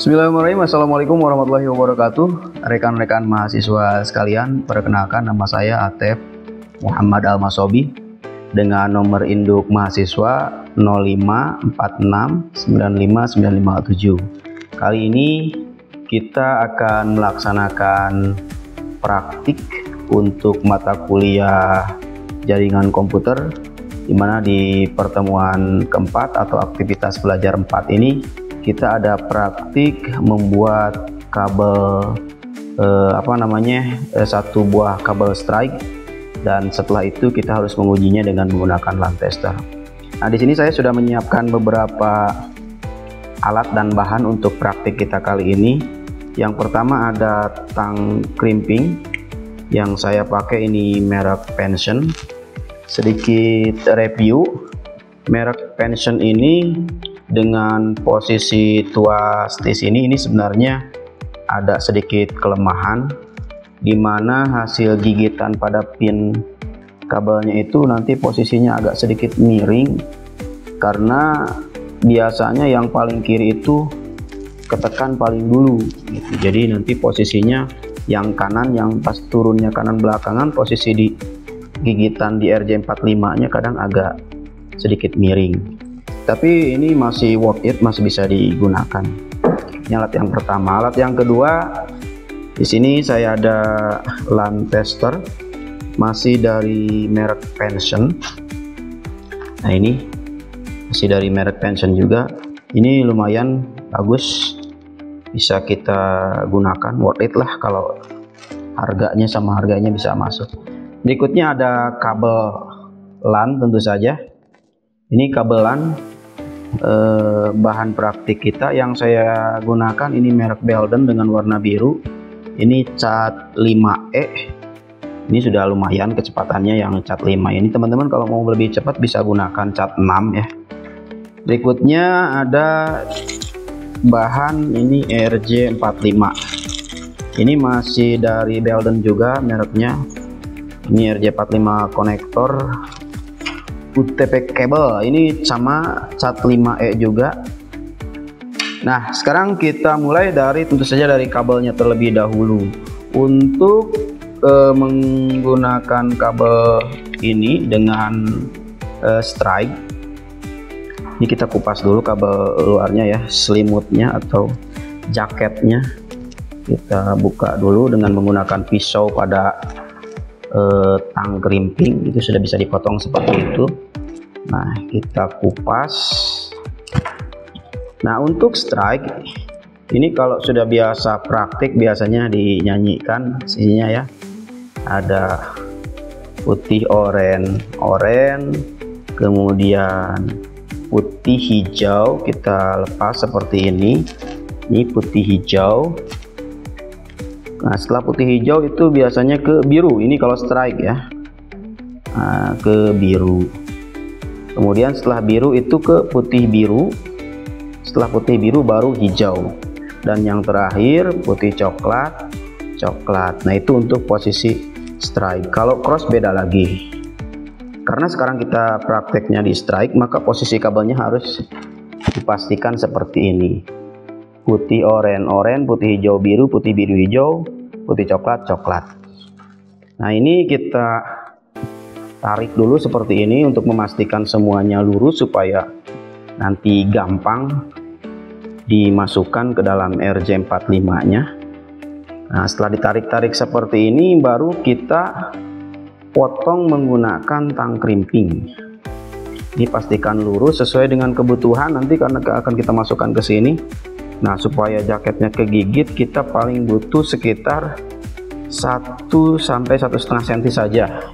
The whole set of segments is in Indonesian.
Bismillahirrahmanirrahim. Assalamualaikum warahmatullahi wabarakatuh. Rekan-rekan mahasiswa sekalian, perkenalkan nama saya Atef Muhammad Almasobi dengan nomor induk mahasiswa 054695957. Kali ini kita akan melaksanakan praktik untuk mata kuliah jaringan komputer, di mana di pertemuan keempat atau aktivitas belajar 4 ini kita ada praktik membuat kabel satu buah kabel strike, dan setelah itu kita harus mengujinya dengan menggunakan LAN tester. Nah, di sini saya sudah menyiapkan beberapa alat dan bahan untuk praktik kita kali ini. Yang pertama ada tang crimping yang saya pakai, ini merek Pension. Sedikit review, merek Pension ini dengan posisi tuas di sini ini sebenarnya ada sedikit kelemahan, di mana hasil gigitan pada pin kabelnya itu nanti posisinya agak sedikit miring, karena biasanya yang paling kiri itu ketekan paling dulu gitu. Jadi nanti posisinya yang kanan, yang pas turunnya kanan belakangan, posisi di gigitan di RJ45 nya kadang agak sedikit miring. Tapi ini masih worth it, masih bisa digunakan. Ini alat yang pertama. Alat yang kedua, di sini saya ada LAN tester, masih dari merek Pension. Nah, ini masih dari merek Pension juga. Ini lumayan bagus, bisa kita gunakan, worth it lah kalau harganya sama harganya bisa masuk. Berikutnya ada kabel LAN tentu saja. Ini kabel LAN bahan praktik kita yang saya gunakan ini merek Belden dengan warna biru. Ini cat 5E. Ini sudah lumayan kecepatannya yang cat 5 ini. Teman-teman kalau mau lebih cepat bisa gunakan cat 6 ya. Berikutnya ada bahan ini RJ45. Ini masih dari Belden juga mereknya. Ini RJ45 konektor UTP kabel, ini sama cat 5E juga. Nah, sekarang kita mulai dari tentu saja dari kabelnya terlebih dahulu. Untuk menggunakan kabel ini dengan strike, ini kita kupas dulu kabel luarnya ya, selimutnya atau jaketnya kita buka dulu dengan menggunakan pisau pada tang crimping. Itu sudah bisa dipotong seperti itu. Nah, kita kupas. Nah, untuk strike ini kalau sudah biasa praktik biasanya dinyanyikan sininya ya, ada putih oren, kemudian putih hijau, kita lepas seperti ini putih hijau. Nah, setelah putih hijau itu biasanya ke biru, ini kalau strike ya. Nah, ke biru. Kemudian setelah biru itu ke putih biru. Setelah putih biru baru hijau. Dan yang terakhir putih coklat. Nah, itu untuk posisi strike. Kalau cross beda lagi. Karena sekarang kita prakteknya di strike, maka posisi kabelnya harus dipastikan seperti ini. Putih oren, putih hijau biru, putih biru hijau, putih coklat. Nah, ini kita tarik dulu seperti ini untuk memastikan semuanya lurus supaya nanti gampang dimasukkan ke dalam RJ45 nya. Nah, setelah ditarik-tarik seperti ini baru kita potong menggunakan tang crimping. Ini pastikan lurus sesuai dengan kebutuhan nanti, karena akan kita masukkan ke sini. Nah, supaya jaketnya kegigit kita paling butuh sekitar 1 sampai 1,5 cm saja.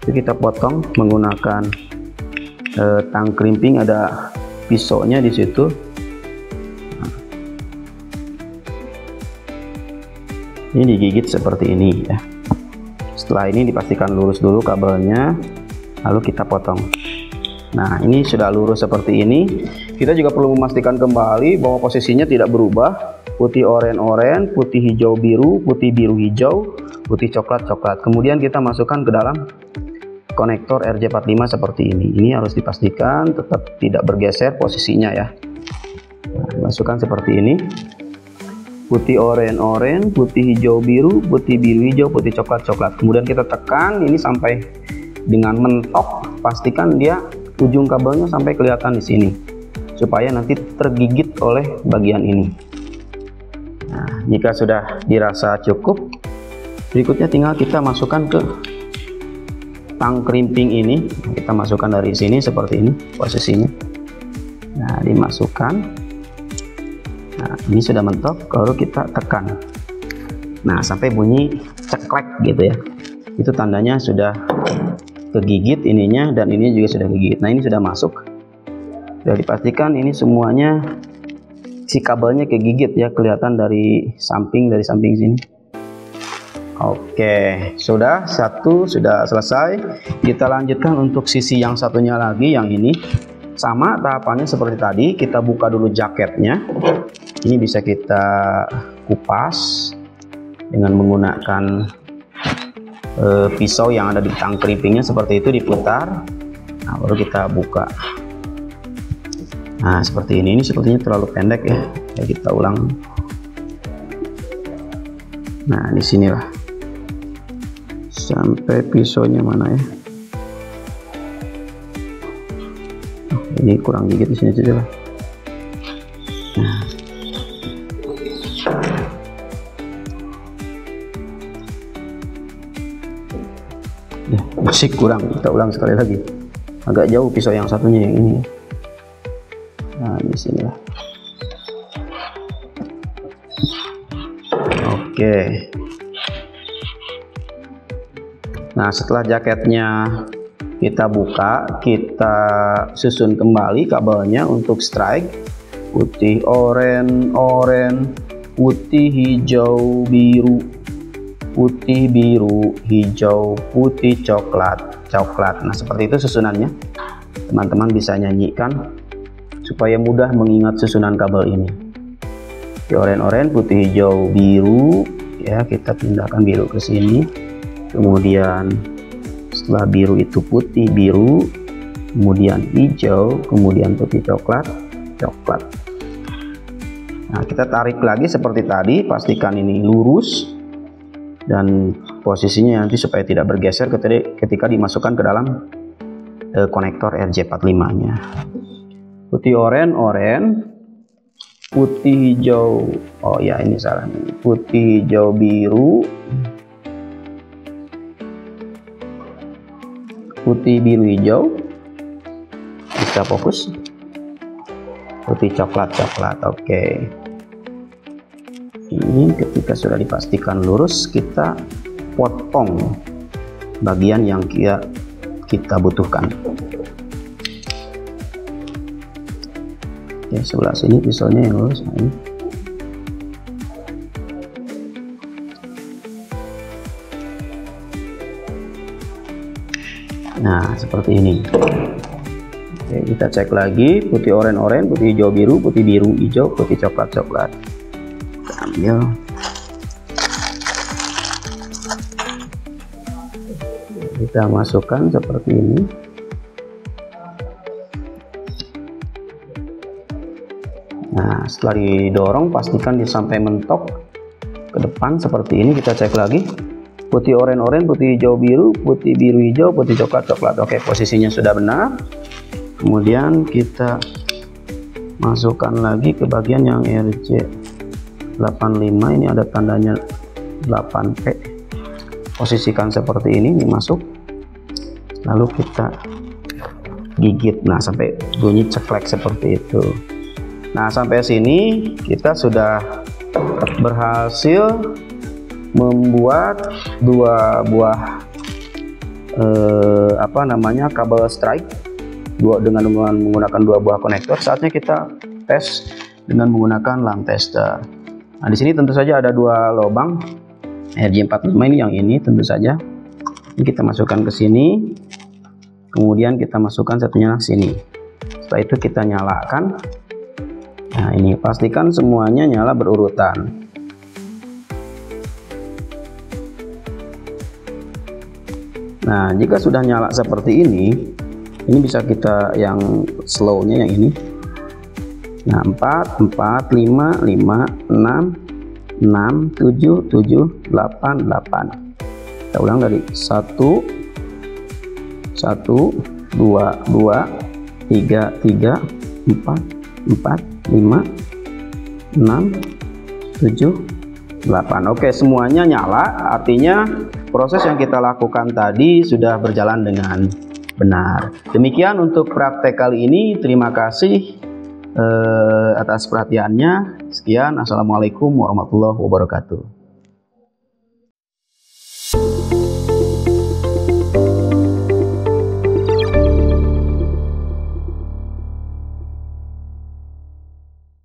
Itu kita potong menggunakan tang crimping, ada pisaunya di situ. Nah, ini digigit seperti ini ya. Setelah ini dipastikan lurus dulu kabelnya, lalu kita potong. Nah, ini sudah lurus seperti ini. Kita juga perlu memastikan kembali bahwa posisinya tidak berubah. Putih oren, putih hijau biru, putih biru hijau, putih coklat. Kemudian kita masukkan ke dalam konektor RJ45 seperti ini. Ini harus dipastikan tetap tidak bergeser posisinya ya. Nah, masukkan seperti ini. putih oranye, putih hijau biru, putih biru hijau, putih coklat coklat. Kemudian kita tekan ini sampai dengan mentok, pastikan dia ujung kabelnya sampai kelihatan di sini, supaya nanti tergigit oleh bagian ini. Nah, jika sudah dirasa cukup, berikutnya tinggal kita masukkan ke tang krimping ini. Kita masukkan dari sini seperti ini posisinya. Nah, dimasukkan. Nah, ini sudah mentok, lalu kita tekan. Nah, sampai bunyi ceklek gitu ya. Itu tandanya sudah kegigit ininya, dan ini juga sudah kegigit. Nah, ini sudah masuk. Sudah dipastikan ini semuanya si kabelnya kegigit ya, kelihatan dari samping sini. Oke, sudah satu sudah selesai. Kita lanjutkan untuk sisi yang satunya lagi, yang ini sama tahapannya seperti tadi. Kita buka dulu jaketnya. Ini bisa kita kupas dengan menggunakan pisau yang ada di tang krimpingnya, seperti itu diputar. Nah, baru kita buka. Nah, seperti ini sepertinya terlalu pendek ya. Kita ulang. Nah, di sinilah sampai pisaunya mana ya. Oh, ini kurang gigit di sini saja lah. Nah. Ya, masih kurang. Kita ulang sekali lagi. Agak jauh pisau yang satunya, yang ini. Nah, di sini lah. Oke. Nah, setelah jaketnya kita buka, kita susun kembali kabelnya untuk strike. Putih oranye, putih hijau biru, putih biru hijau, putih coklat coklat. Nah, seperti itu susunannya. Teman-teman bisa nyanyikan supaya mudah mengingat susunan kabel ini. Putih oranye, putih hijau biru ya, kita pindahkan biru ke sini. Kemudian setelah biru itu putih biru, kemudian hijau, kemudian putih coklat coklat. Nah, kita tarik lagi seperti tadi, pastikan ini lurus dan posisinya nanti supaya tidak bergeser ketika dimasukkan ke dalam konektor RJ45 nya. Putih oranye, putih hijau, oh ya ini salah nih, putih hijau biru, putih biru hijau, bisa fokus, putih coklat coklat. Oke, ini ketika sudah dipastikan lurus, kita potong bagian yang kita butuhkan. Oke, sebelah sini pisaunya yang lurus. Nah, ini. Nah, seperti ini. Oke, kita cek lagi, putih oranye, putih hijau biru, putih biru hijau, putih coklat coklat. Kita ambil. Kita masukkan seperti ini. Nah, setelah didorong, pastikan sampai mentok ke depan seperti ini. Kita cek lagi, putih oranye, putih hijau biru, putih biru hijau, putih coklat coklat. Oke, posisinya sudah benar. Kemudian kita masukkan lagi ke bagian yang RJ85. Ini ada tandanya 8P. Posisikan seperti ini masuk, lalu kita gigit. Nah, sampai bunyi ceklek seperti itu. Nah, sampai sini kita sudah berhasil membuat dua buah kabel strike dengan menggunakan dua buah konektor. Saatnya kita tes dengan menggunakan lamp tester. Nah, di sini tentu saja ada dua lubang RJ45, ini yang ini tentu saja. Ini kita masukkan ke sini, kemudian kita masukkan satunya ke sini. Setelah itu kita nyalakan. Nah, ini pastikan semuanya nyala berurutan. Nah, jika sudah nyala seperti ini bisa kita yang slownya yang ini. Nah, 4, 4, 5, 5, 6, 6 7 7 8 8. Kita ulang dari 1 1 2 2 3 3 4 4 5 6 7 8. Oke, semuanya nyala, artinya proses yang kita lakukan tadi sudah berjalan dengan benar. Demikian untuk praktek kali ini. Terima kasih atas perhatiannya. Sekian, assalamualaikum warahmatullahi wabarakatuh.